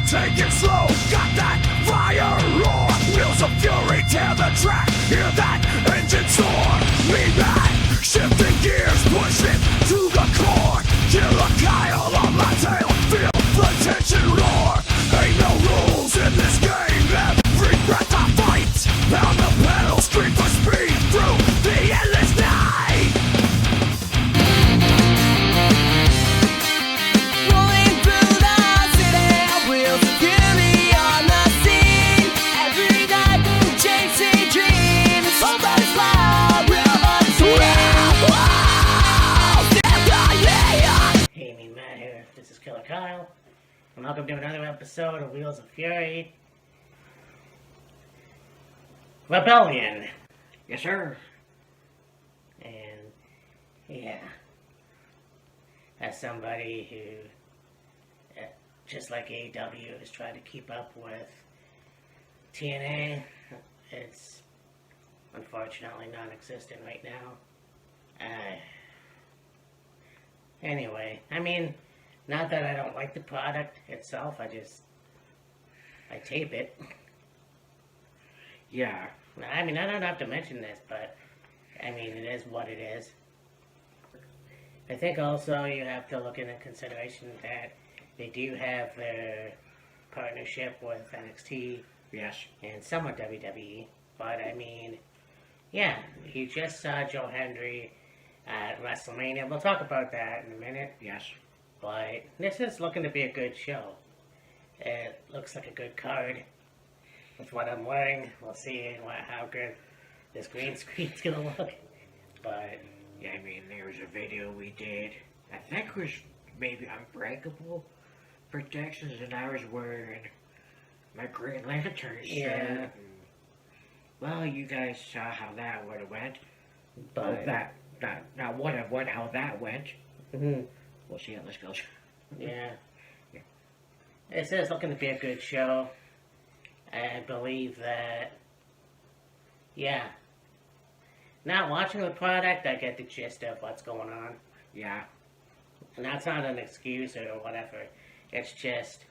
take it slow. Got that fire roar. Wheels of fury tear the track. Hear that engine soar. Lean back, shifting gears, push it to the core. Killer Kyle on my tail. Feel the tension roar. Ain't no rules in this game. Every breath I fight. Pound the pedal, scream for speed through the endless night. Rolling through the city, wheels of fury on the scene. Every night, chasing dreams. Somebody's loud, we're on Hey, me Matt here. This is Killer Kyle, and welcome to another episode of Wheels of Fury. Rebellion. Yes, sir. And, yeah. As somebody who, just like AEW, is trying to keep up with TNA, it's unfortunately non-existent right now. Anyway, I mean, not that I don't like the product itself, I tape it. Yeah. I mean, I don't have to mention this, but, I mean, it is what it is. I think also you have to look into consideration that they do have their partnership with NXT Yes. and somewhat WWE, but I mean, yeah, you just saw Joe Hendry at WrestleMania. We'll talk about that in a minute, Yes. but this is looking to be a good show. It looks like a good card. With what I'm wearing, we'll see how good this green screen's gonna look. But Yeah, I mean, there was a video we did. I think it was maybe Unbreakable Protections, and I was wearing my Green Lantern shirt. Yeah. And, well, you guys saw how that would have went. but Not what have went, how that went. mhm, We'll see how this goes. yeah. Yeah. This is looking to be a good show. I believe that, yeah. Not watching the product, I get the gist of what's going on. Yeah. And that's not an excuse or whatever. It's just,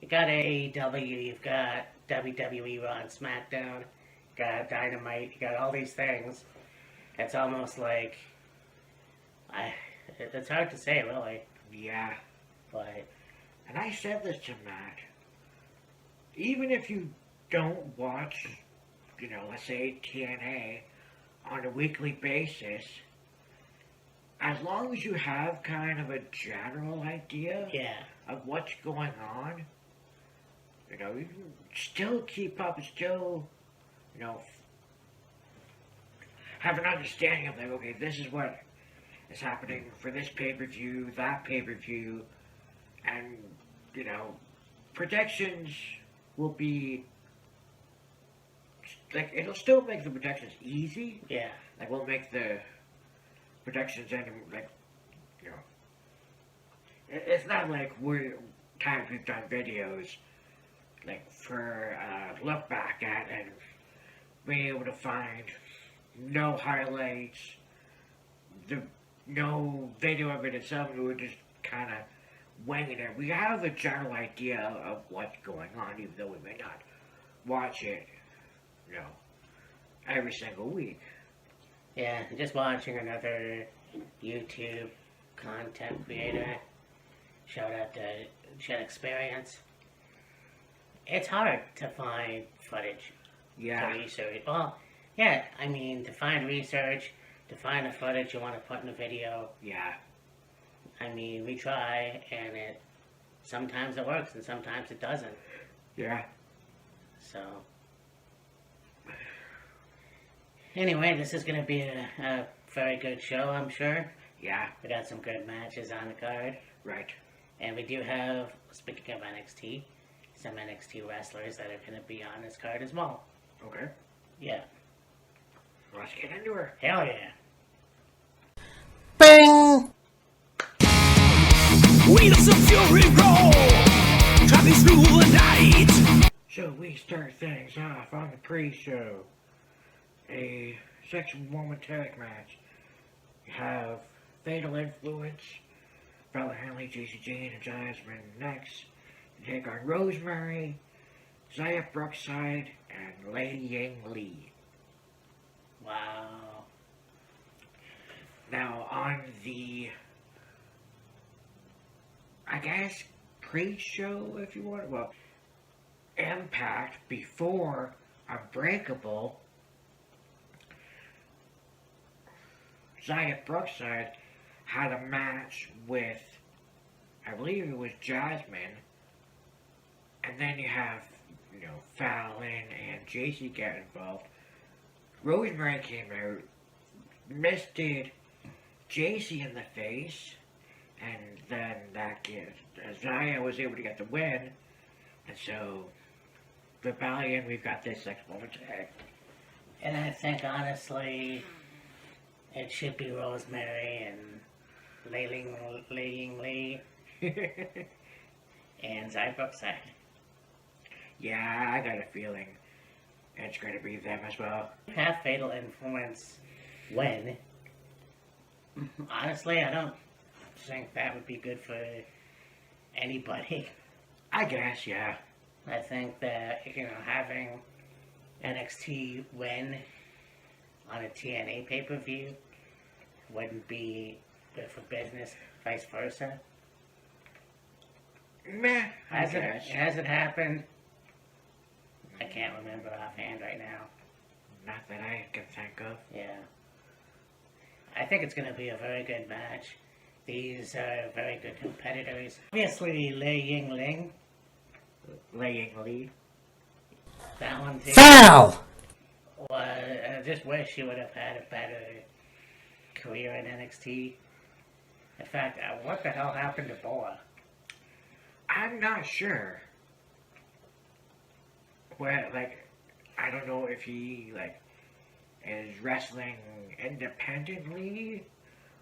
you got AEW, you've got WWE Raw and SmackDown, you got Dynamite, you got all these things. It's almost like, it's hard to say really, Yeah. but And I said this to Matt. Even if you don't watch, let's say TNA on a weekly basis, as long as you have kind of a general idea yeah, of what's going on, you can still keep up and still, have an understanding of, like, okay, this is what is happening for this pay-per-view, that pay-per-view, and, projections will be, like, it'll still make the projections easy. yeah, Like, we'll make the projections and, like, it's not like times we've done videos, like, for look back at and being able to find no highlights, no video of it itself, we were just kind of winging it. We have a general idea of what's going on, even though we may not watch it, every single week. yeah. Just watching another YouTube content creator, shout out to Jet Experience. It's hard to find footage Yeah. to research. Well, yeah, I mean, to find research, to find the footage you want to put in a video. Yeah. I mean, we try, and sometimes it works, and sometimes it doesn't. Yeah. So, anyway, this is going to be a very good show, I'm sure. Yeah. We got some good matches on the card. Right. And we do have, speaking of NXT, some NXT wrestlers that are going to be on this card as well. Okay. Yeah. Let's get into her. Hell yeah. Bing! Wheels of fury roll, traveling through the night. So we start things off on the pre-show. A Section 1 woman tag match. You have Fatal Influence, Bella Hanley, JC Jane, and Jasmine next. take on Rosemary, Zaya Brookside, and Lei Ying Lee. Wow. Now, on the, I guess, pre-show, if you want, well, Impact before Unbreakable, Zaya Brookside had a match with, I believe it was Jasmine, and then you have, Fallon and JC get involved. Rosemary came out, misted JC in the face, and then Zaya was able to get the win, and so Rebellion, we've got this next woman tag. And I think, honestly, it should be Rosemary and Lei Ying Lee and Zaya Brookside. Yeah, I got a feeling it's going to be them as well. Have Fatal Influence win. Honestly, I don't think that would be good for anybody. I guess, yeah. I think that, having NXT win on a TNA pay-per-view wouldn't be good for business, vice versa. Meh, I guess. Has it happened? I can't remember offhand right now. Not that I can think of. Yeah. I think it's going to be a very good match. These are very good competitors. Obviously, Lei Ying Lee. that one too. Foul! Well, I just wish she would have had a better career in NXT. In fact, what the hell happened to Boa? I'm not sure. Well, I don't know if he, is wrestling independently,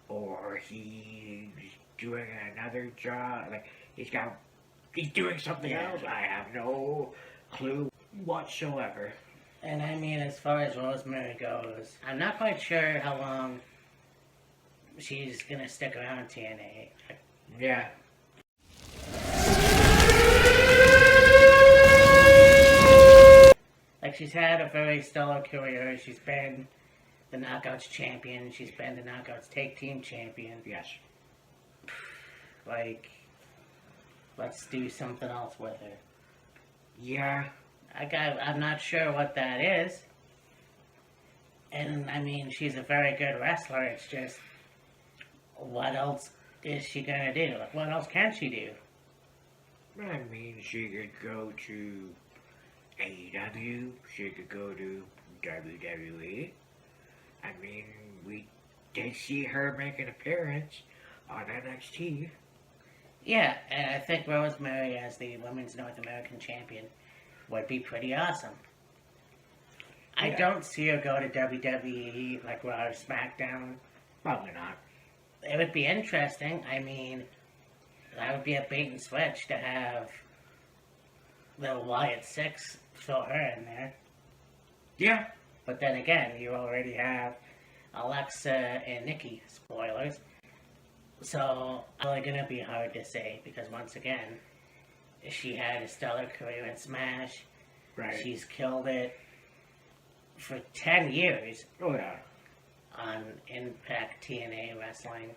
or he's doing another job. He's doing something else. I have no clue whatsoever. And I mean, as far as Rosemary goes, I'm not quite sure how long she's gonna stick around TNA. Yeah. She's had a very stellar career. She's been the Knockouts champion. She's been the Knockouts Tag Team champion. Yes. Let's do something else with her. Yeah. I'm not sure what that is. And, I mean, she's a very good wrestler. It's just, what else is she gonna do? What else can she do? I mean, she could go to AEW. She could go to WWE. I mean, we did see her make an appearance on NXT. Yeah, and I think Rosemary as the Women's North American Champion would be pretty awesome. I don't see her go to WWE like Raw or SmackDown. Probably not. It would be interesting. I mean, that would be a bait and switch to have the Wyatt Six throw her in there. Yeah. But then again, you already have Alexa and Nikki, spoilers. So, it's really going to be hard to say, because once again, she had a stellar career in Smash. Right. She's killed it for 10 years Oh, yeah. on Impact TNA wrestling.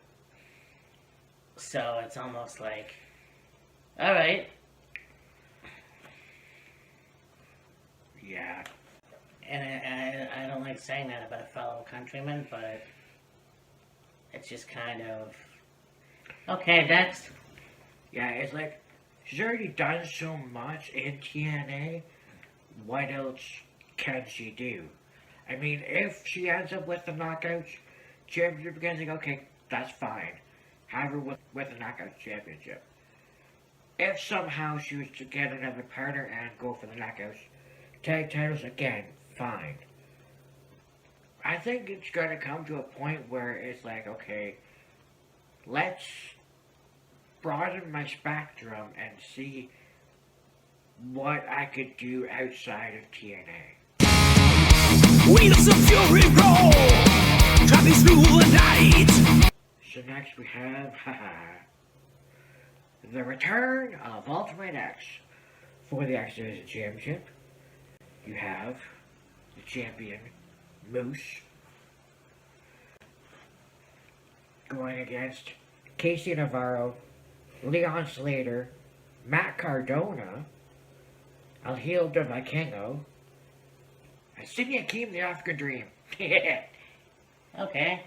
So, it's almost like, alright. Yeah. And I don't like saying that about a fellow countryman, but it's just kind of, okay, next. Yeah, it's like, she's already done so much in TNA. What else can she do? I mean, if she ends up with the Knockouts Championship again, like, okay, that's fine. Have her with the Knockouts Championship. If somehow she was to get another partner and go for the Knockouts Tag titles again, fine. I think it's going to come to a point where it's like, okay, let's broaden my spectrum and see what I could do outside of TNA. Wheels of fury roll, traveling through the night. So next we have, the return of Ultimate X. For the X Division Championship, you have the champion, Moose, going against Casey Navarro, Leon Slater, Matt Cardona, El Hijo de Vikingo, and Sidney Akeem, the African Dream. Okay.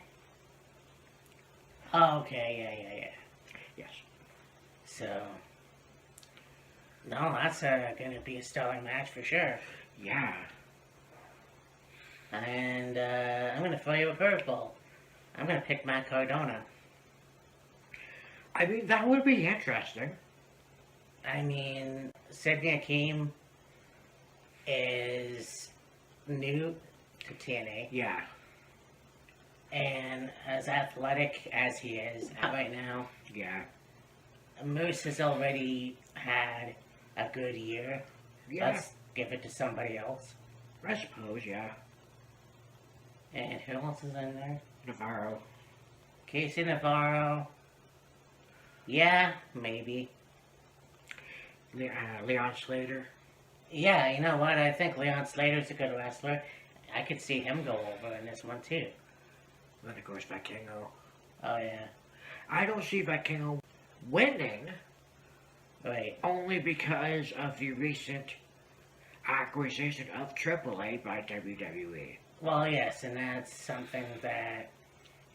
Okay, yeah. Yes. So, no, that's gonna be a stellar match for sure. Yeah. And I'm gonna throw you a curveball. I'm gonna pick Matt Cardona. I mean, that would be interesting. I mean, Sidney Akeem is new to TNA, Yeah. and as athletic as he is right now, Yeah. Moose has already had a good year. Yeah. Let's give it to somebody else. I suppose, yeah. And who else is in there? Navarro. Casey Navarro. Yeah, maybe. Leon Slater. Yeah, you know what? I think Leon Slater's a good wrestler. I could see him go over in this one too. Then of course Vikingo. Oh yeah. I don't see Vikingo winning Wait. only because of the recent acquisition of AAA by WWE. Well, yes, and that's something that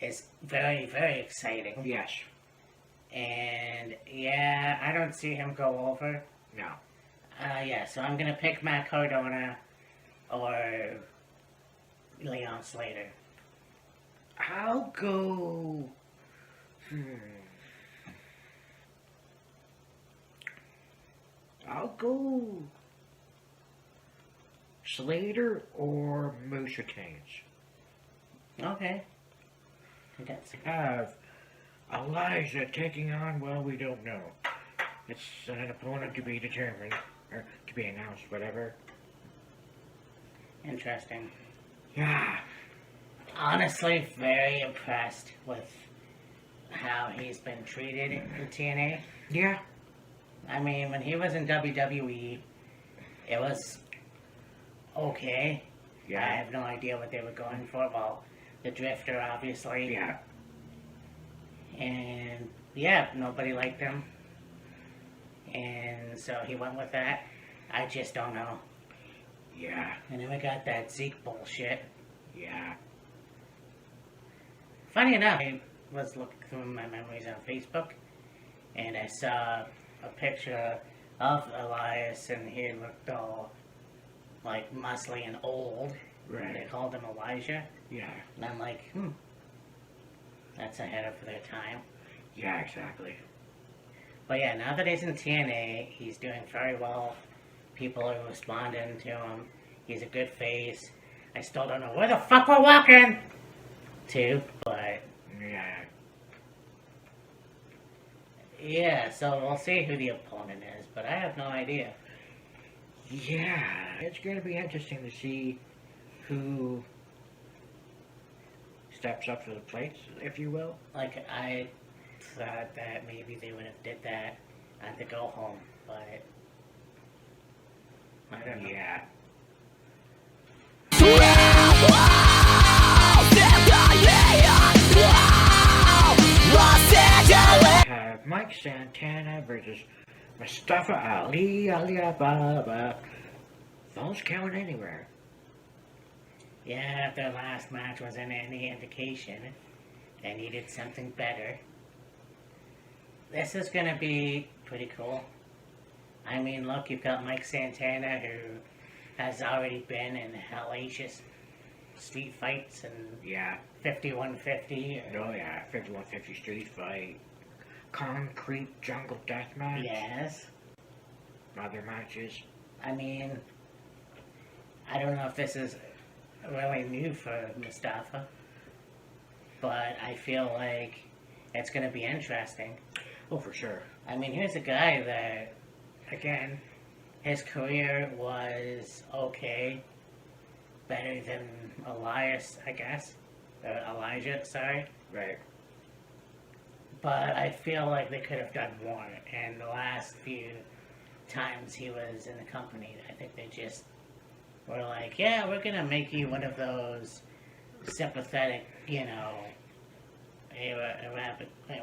is very, very exciting. Yes. And yeah, I don't see him go over. No. Yeah, so I'm gonna pick Matt Cardona or Leon Slater. I'll go. I'll go Slater or Moose Canes. Okay. That's Have Elijah taking on, well, we don't know. It's an opponent to be determined, or to be announced, whatever. interesting. Yeah. Honestly, very impressed with how he's been treated in TNA. Yeah. I mean, when he was in WWE, it was okay. I Yeah. have no idea what they were going for. Well, the Drifter, obviously. Yeah. And yeah, nobody liked him. And so he went with that. I just don't know. Yeah. And then we got that Zeke bullshit. Yeah. Funny enough, I was looking through my memories on Facebook, and I saw a picture of Elias, and he looked all like muscly and old. And they Right. called him Elijah, Yeah. and I'm like, that's ahead of their time. Yeah, exactly. But yeah, now that he's in TNA, he's doing very well. People are responding to him. He's a good face. I still don't know where the fuck we're walking to, but Yeah. yeah, so we'll see who the opponent is, but I have no idea. Yeah. It's going to be interesting to see who steps up to the plate, if you will. Like, I thought that maybe they would have did that at the go home, but I don't know. Yeah. Have Mike Santana versus Mustafa Ali Baba. Those count anywhere. Yeah, if their last match wasn't any indication, they needed something better. This is gonna be pretty cool. I mean, look, you've got Mike Santana, who has already been in hellacious street fights and Yeah. 5150. Oh yeah. 5150 Street Fight. Concrete Jungle Deathmatch. Yes. Other matches. I mean, I don't know if this is really new for Mustafa, but I feel like it's going to be interesting. Oh, for sure. I mean, here's a guy that, again, his career was okay, better than Elias, I guess, or Elijah, sorry, Right. but I feel like they could have done more. And the last few times he was in the company, I think they just were like, yeah, we're gonna make you one of those sympathetic, you know,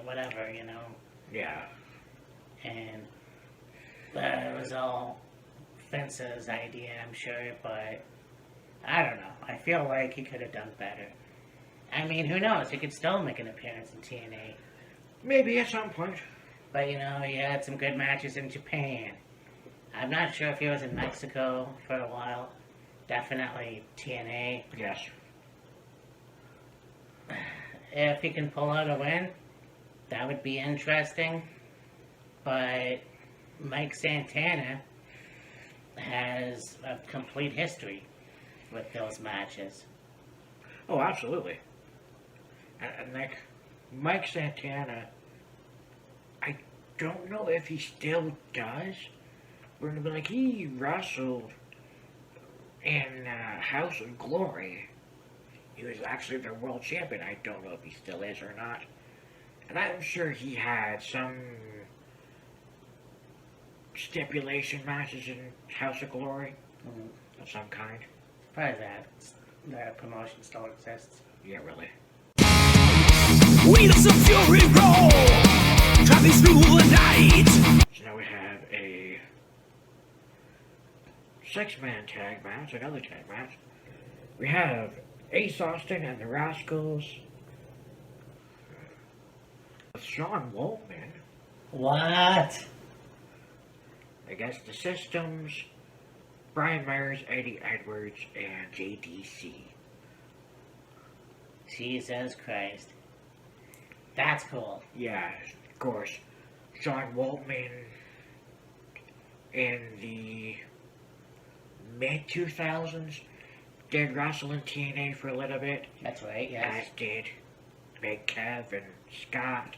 whatever, you know. Yeah. And that was all Vince's idea, I'm sure, but I don't know. I feel like he could have done better. I mean, who knows? He could still make an appearance in TNA. Maybe at some point. But, you know, he had some good matches in Japan. I'm not sure if he was in Mexico for a while. Definitely TNA. Yes. If he can pull out a win, that would be interesting. But Mike Santana has a complete history with those matches. Oh, absolutely. And like Mike Santana, I don't know if he still does. We're gonna be like, he wrestled in House of Glory. He was actually their world champion. I don't know if he still is or not. And I'm sure he had some stipulation matches in House of Glory of some kind. Probably that. The promotion still exists. Yeah, really. Wheels of fury roll, traveling through the night. So now we have a 6-man tag match, another tag match. We have Ace Austin and the Rascals with Sean Waltman What? against the Systems, Brian Myers, Eddie Edwards, and JDC. Jesus Christ. That's cool. Yeah, of course. Sean Waltman in the mid-2000s did wrestle in TNA for a little bit, That's right, yes. as did Big Kev and Scott.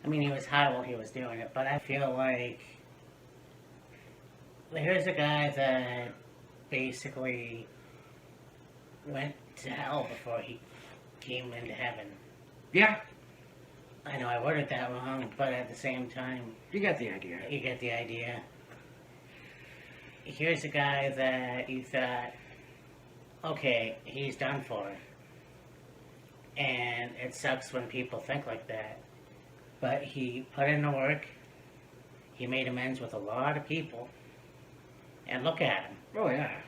I mean, he was high while he was doing it, but I feel like here's a guy that basically went to hell before he came into heaven. Yeah, I know I worded that wrong, but at the same time, you got the idea. you get the idea. Here's a guy that you thought, okay, he's done for. And it sucks when people think like that. But he put in the work. He made amends with a lot of people. And look at him. Oh, yeah.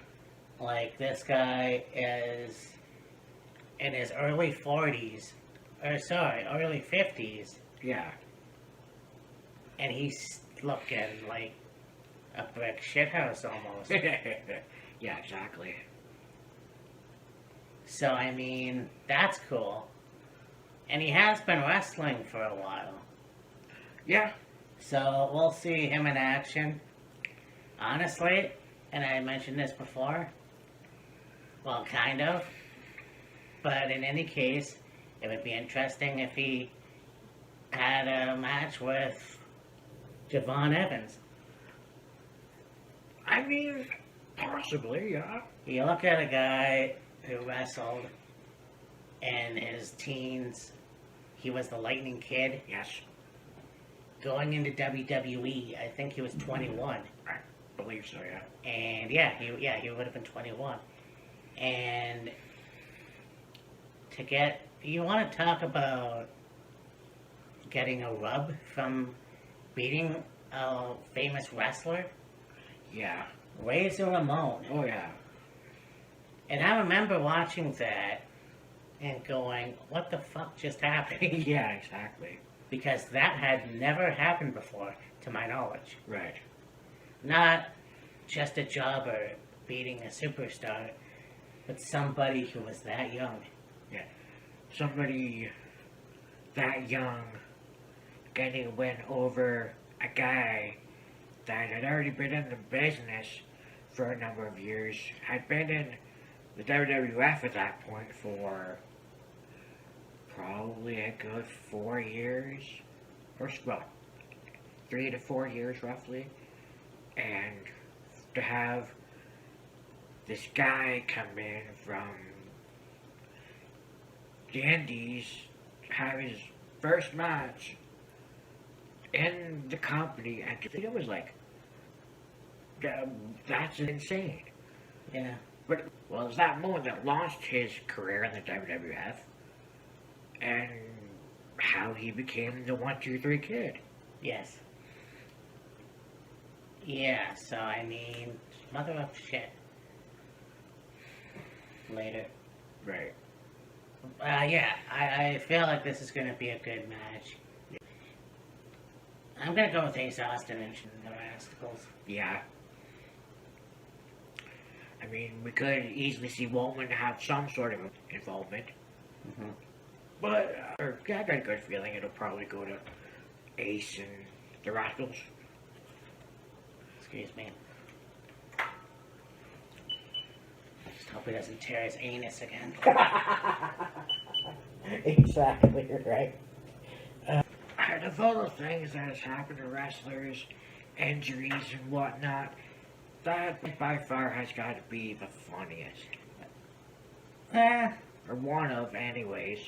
Like, this guy is in his early 40s. Early 50s. Yeah. And he's looking like a brick shithouse almost. Yeah, exactly. So, I mean, that's cool. And he has been wrestling for a while. Yeah. So, we'll see him in action. Honestly, and I mentioned this before, well, kind of. But in any case, it would be interesting if he had a match with Javon Evans. I mean, possibly, yeah. You look at a guy who wrestled in his teens. He was the Lightning Kid. Yes. Going into WWE, I think he was 21. I believe so, yeah. And he would have been 21. And you want to talk about getting a rub from beating a famous wrestler? Yeah. Razor Ramon. Oh, yeah. And I remember watching that and going, what the fuck just happened? Yeah, exactly. Because that had never happened before, to my knowledge. Right. Not just a jobber beating a superstar, but somebody who was that young. Yeah. Somebody that young getting a win over a guy that had already been in the business for a number of years, had been in the WWF at that point for probably a good 4 years, or well, 3 to 4 years roughly, and to have this guy come in from the Indies, have his first match in the company, and it was like, that's insane. Yeah. But, well, it was that moment that launched his career in the WWF, and how he became the 1, 2, 3 Kid. Yes. Yeah, so I mean, mother of shit. Later. Right. Yeah, I feel like this is gonna be a good match. I'm gonna go with Ace Austin and the Rascals. Yeah. I mean, we could easily see Waltman have some sort of involvement. Mm-hmm. But, yeah, I got a good feeling it'll probably go to Ace and the Rascals. Excuse me. Just hope he doesn't tear his anus again. Exactly, right. Out of all the things that has happened to wrestlers, injuries and whatnot, that by far has got to be the funniest. Or one of, anyways.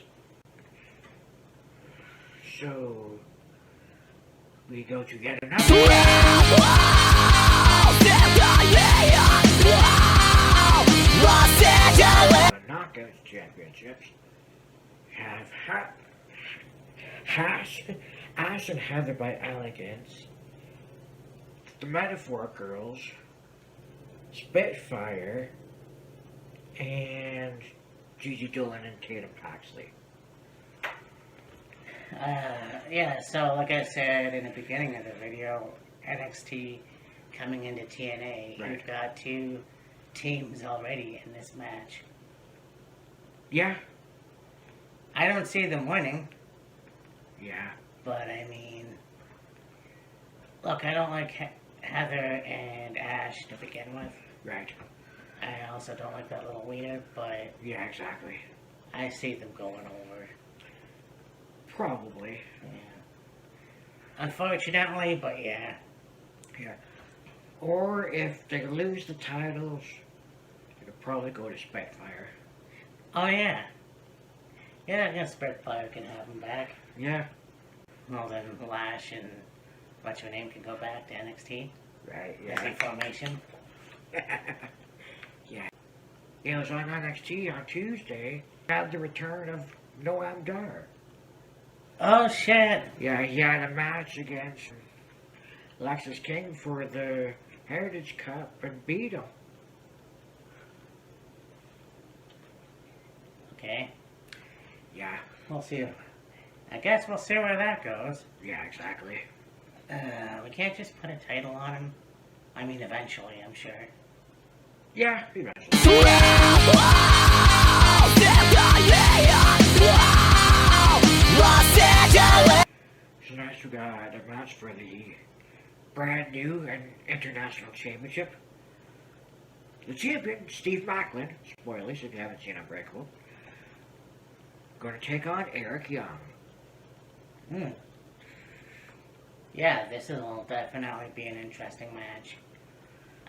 So, we go to yet another the Knockouts Championships. Have Ash and Heather by Elegance, the Metaphor Girls, Spitfire, and Gigi Dolan and Tatum Paxley. Yeah, so like I said in the beginning of the video, NXT coming into TNA, Right. you've got 2 teams already in this match. Yeah, I don't see them winning, yeah, but I mean, look, I don't like Heather and Ash to begin with. right. I also don't like that little wiener, but Yeah, exactly. I see them going over. Probably. Yeah. Unfortunately, but yeah. Yeah. Or if they lose the titles, it'll probably go to Spitfire. Oh yeah. Yeah, I guess Spitfire can have them back. Yeah. Well then, Lash and what's your name can go back to NXT. Right, As a yeah. formation. Yeah. It was on NXT on Tuesday. Had the return of Noam Dar. Oh shit! Yeah, he had a match against Lexus King for the Heritage Cup and beat him. Okay, Yeah, we'll see. I guess we'll see where that goes. yeah, exactly. We can't just put a title on him. I mean, eventually, I'm sure. Yeah, eventually. So next we got a match for the brand new and international championship. The champion, Steve Macklin, spoilers if you haven't seen Unbreakable, going to take on Eric Young. Yeah, this will definitely be an interesting match.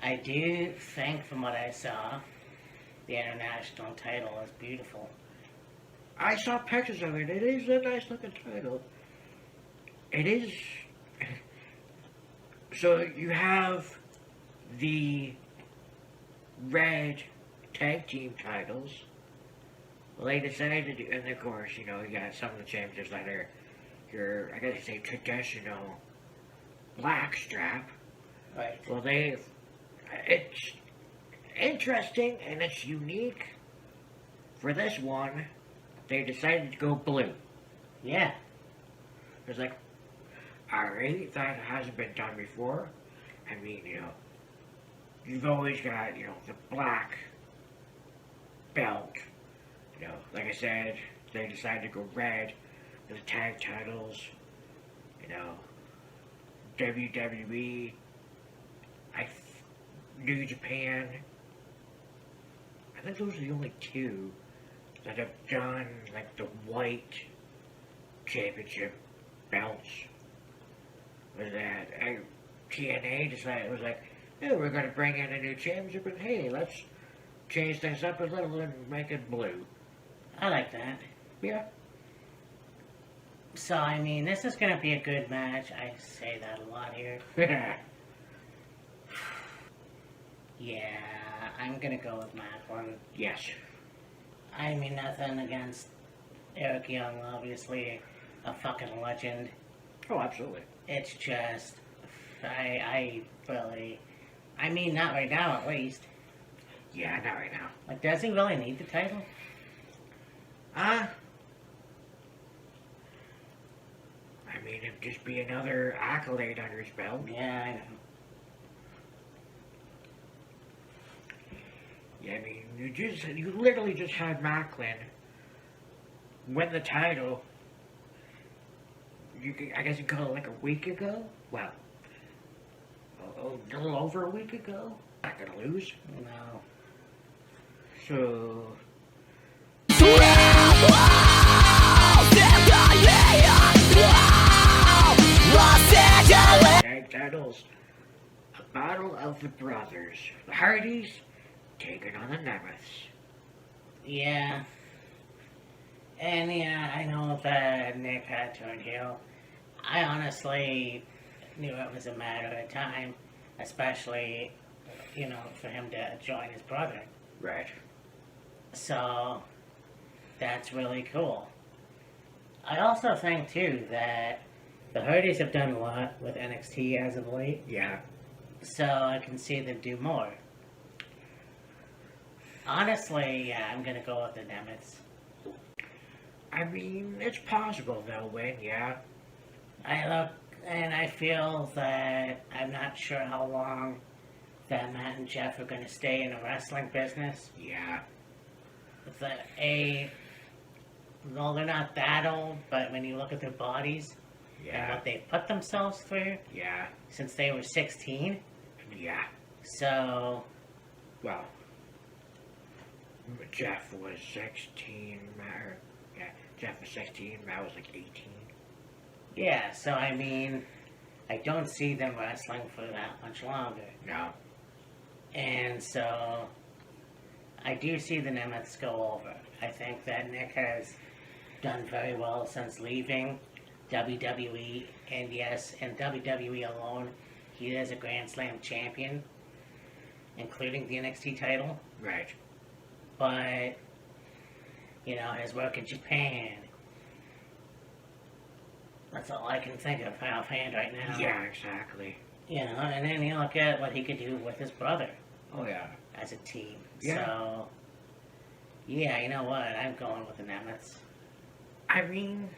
I do think, from what I saw, the international title is beautiful. I saw pictures of it. It is a nice looking title. It is. So you have the red tag team titles. Well, they decided to do, and of course, you know, you got some of the champions that are your, I guess you say, traditional black strap. Right. Well, it's interesting and it's unique. For this one, they decided to go blue. Yeah. It's like, alright, that hasn't been done before. I mean, you know, you've always got, you know, the black belt. You know, like I said, they decided to go red with the tag titles. You know, WWE, New Japan. I think those are the only 2 that have done, like, the white championship belts. Was that TNA decided, it was like, yeah, we're going to bring in a new championship, and hey, let's change things up a little and make it blue. I like that. Yeah. So, I mean, this is going to be a good match. I say that a lot here. Yeah, I'm going to go with Macklin. Yes. I mean, nothing against Eric Young, obviously a fucking legend. Oh, absolutely. It's just, I really, I mean, not right now at least. Yeah, not right now. Like, does he really need the title? I mean, it'd just be another accolade under his belt. Yeah, I know. Yeah, I mean, you literally just had Macklin win the title. I guess you call it like a week ago. Well, a little over a week ago. Not gonna lose. No. So tag titles. A battle of the brothers. The Hardys taking on the Nemeths. Yeah. And yeah, I know that Nick had turned heel. I honestly knew it was a matter of time, especially, you know, for him to join his brother. Right. So, that's really cool. I also think, too, that the Hardys have done a lot with NXT as of late, Yeah. so I can see them do more. Honestly, yeah, I'm gonna go with the Nemeths. I mean, it's possible they'll win, yeah. I look, and I feel that I'm not sure how long that Matt and Jeff are gonna stay in the wrestling business. Yeah. Well, they're not that old, but when you look at their bodies and Yeah. what they've put themselves through Yeah. since they were 16, Yeah. so, Well, Jeff was 16, yeah, Jeff was 16, Matt was like 18. yeah, so I mean, I don't see them wrestling for that much longer. No. And so, I do see the Nemeths go over. I think that Nick has done very well since leaving WWE, and yes, in WWE alone, he is a Grand Slam champion, including the NXT title. Right. But, you know, his work in Japan, that's all I can think of offhand right now. Yeah, exactly. You know, and then you look at what he could do with his brother Oh, yeah. as a team. Yeah. So, yeah, you know what? I'm going with the Nemeths. I mean,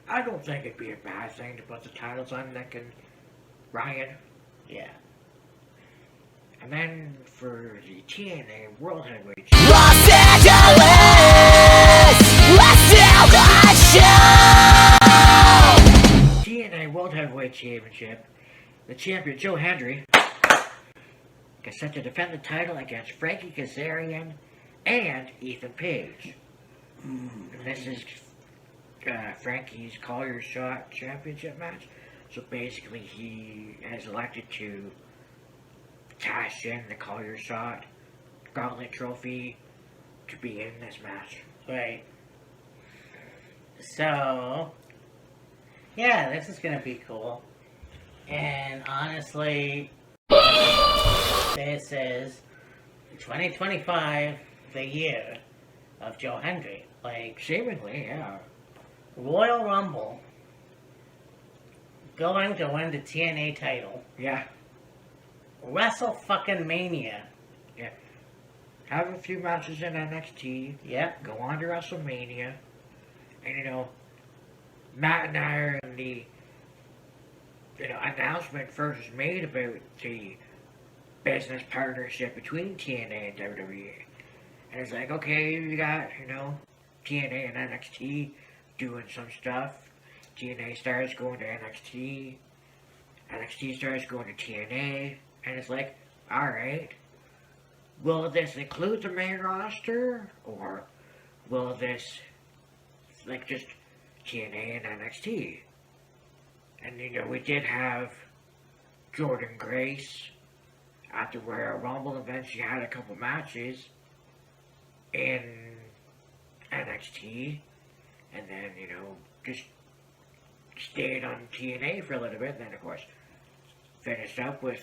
I don't think it'd be a bad thing to put the titles on Nick and Ryan. Yeah. And then for the TNA World Heavyweight Los Angeles, let's do the show. TNA World Heavyweight Championship, the champion Joe Hendry is set to defend the title against Frankie Kazarian and Ethan Page. And this is Frankie's Call Your Shot championship match. So basically, he has elected to cash in the Call Your Shot Gauntlet Trophy to be in this match. Right. So, yeah, this is going to be cool. And honestly, this is 2025, the year of Joe Hendry. Like, Seemingly, yeah. Royal Rumble, going to win the TNA title, Yeah. Wrestle fucking Mania. Have a few matches in NXT. Yep. Go on to WrestleMania. And, you know, Matt and I are in the, announcement first was made about the business partnership between TNA and WWE. And it's like, okay, you got, TNA and NXT doing some stuff. TNA stars going to NXT. NXT stars going to TNA. And it's like, alright. Will this include the main roster? Or will this, just TNA and NXT? And, we did have Jordan Grace at the Royal Rumble event. She had a couple matches in NXT. and then, you know, just stayed on TNA for a little bit, and then, of course, finished up with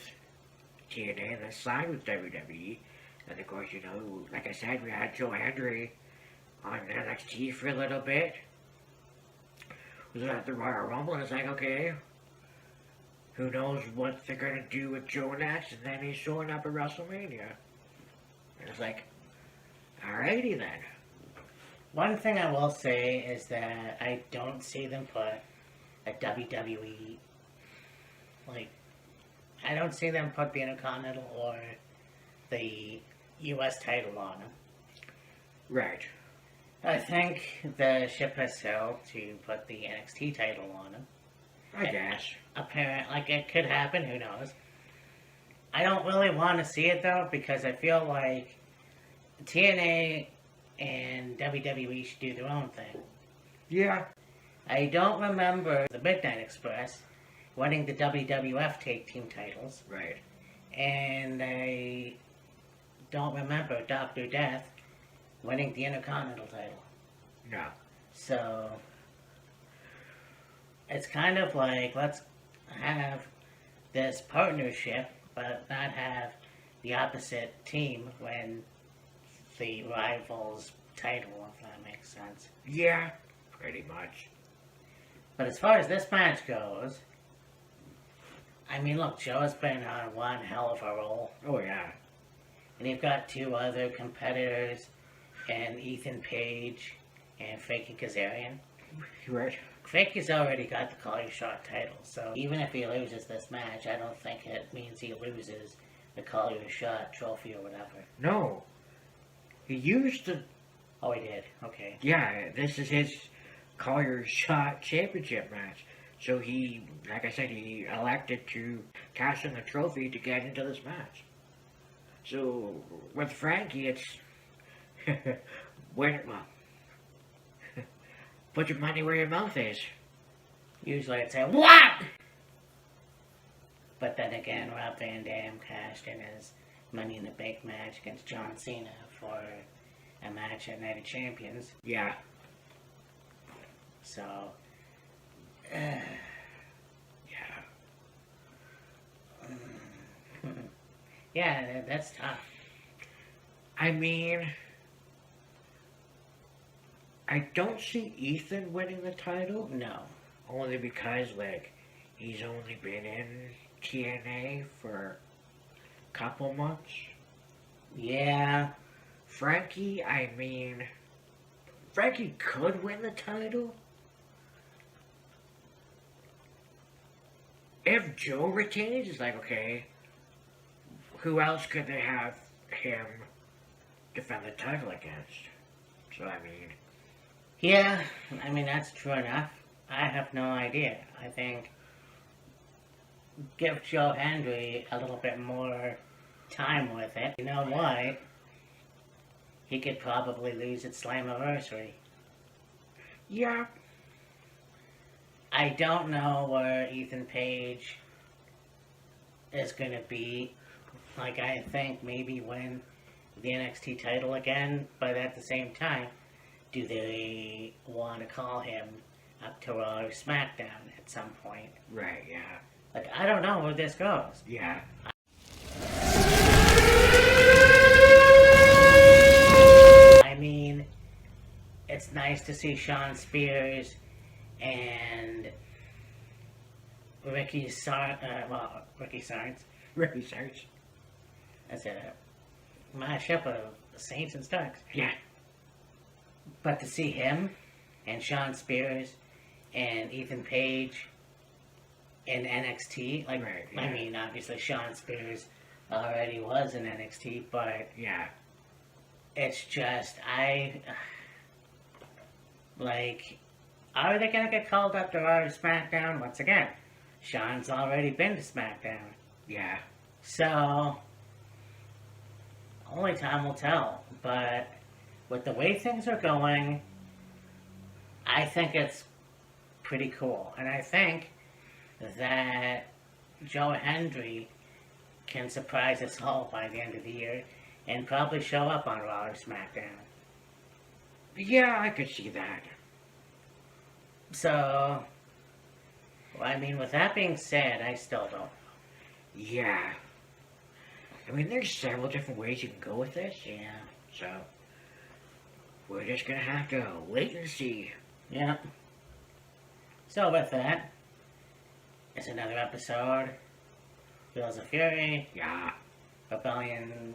TNA, and then signed with WWE. And, of course, you know, like I said, we had Joe Hendry on NXT for a little bit. Was at the Royal Rumble, and it's like, okay, who knows what they're gonna do with Joe next, and then he's showing up at WrestleMania. And it's like, alrighty then. One thing I will say is that I don't see them put a WWE, like, I don't see them put the Intercontinental or the US title on them. Right. I think the ship has sailed to put the NXT title on him. I guess. Apparent, like it could happen, who knows. I don't really want to see it though, because I feel like TNA and WWE should do their own thing. Yeah. I don't remember the Midnight Express winning the WWF Tag Team titles. Right. And I don't remember Dr. Death winning the Intercontinental title. No. So, it's kind of like, let's have this partnership, but not have the opposite team win the rival's title, if that makes sense. Yeah, pretty much. But as far as this match goes, I mean, look, Joe's been on one hell of a roll. Oh, yeah. And you've got two other competitors, and Ethan Page and Frankie Kazarian. Right. Frankie's already got the Call Your Shot title, so even if he loses this match, I don't think it means he loses the Call Your Shot trophy or whatever. No. He used to... Oh, he did? Okay. Yeah, this is his Call Your Shot championship match. So he, like I said, he elected to cash in the trophy to get into this match. So, with Frankie, it's... well, put your money where your mouth is. Usually I'd say, what? But then again, Rob Van Dam cashed in his Money in the Bank match against John Cena for a match at Night of Champions. Yeah. So, Yeah. yeah, that's tough. I mean... I don't see Ethan winning the title. No. Only because, like, he's only been in TNA for a couple months. Yeah. Frankie, I mean... Frankie could win the title. If Joe retains, it's like, okay, who else could they have him defend the title against? So, I mean... Yeah, I mean, that's true enough. I have no idea. I think give Joe Hendry a little bit more time with it. You know what? He could probably lose at Slammiversary. Yeah. I don't know where Ethan Page is going to be. Like, I think maybe win the NXT title again, but at the same time, do they want to call him up to Raw or SmackDown at some point? Right, yeah. Like, I don't know where this goes. Yeah. I mean, it's nice to see Shawn Spears and Ricky Sarge. Ricky Sarge. That's a mashup of Saints and Starks. Yeah. But to see him and Shawn Spears and Ethan Page in NXT, like, Right, yeah. I mean, obviously Shawn Spears already was in NXT, but Yeah. it's just, like, are they gonna get called up to Raw or SmackDown? Once again, Shawn's already been to SmackDown. Yeah. So, only time will tell, but with the way things are going, I think it's pretty cool. And I think that Joe Hendry can surprise us all by the end of the year and probably show up on Raw or SmackDown. Yeah, I could see that. So, well, I mean, with that being said, I still don't. Yeah. I mean, there's several different ways you can go with this. Yeah. So, we're just gonna have to wait and see. Yeah. So with that, it's another episode. Wheels of Fury. Yeah. Rebellion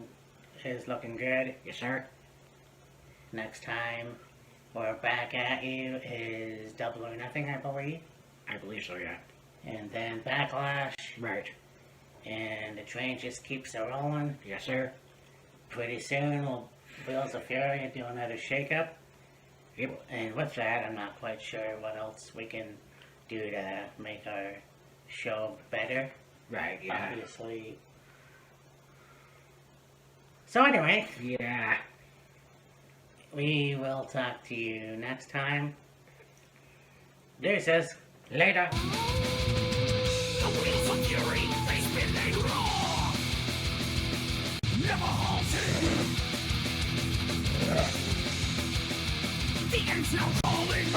is looking good. Yes, sir. Next time we're back at you is Double or Nothing, I believe. I believe so, yeah. And then Backlash. Right. And the train just keeps it rolling. Yes, sir. Pretty soon Wheels of Fury do another shakeup. Yep. And with that, I'm not quite sure what else we can do to make our show better. Right, yeah. Obviously. So anyway, Yeah. we will talk to you next time. Deuces. Later. The wheels of fury, they spin, they roar. Never halting. The end's now calling.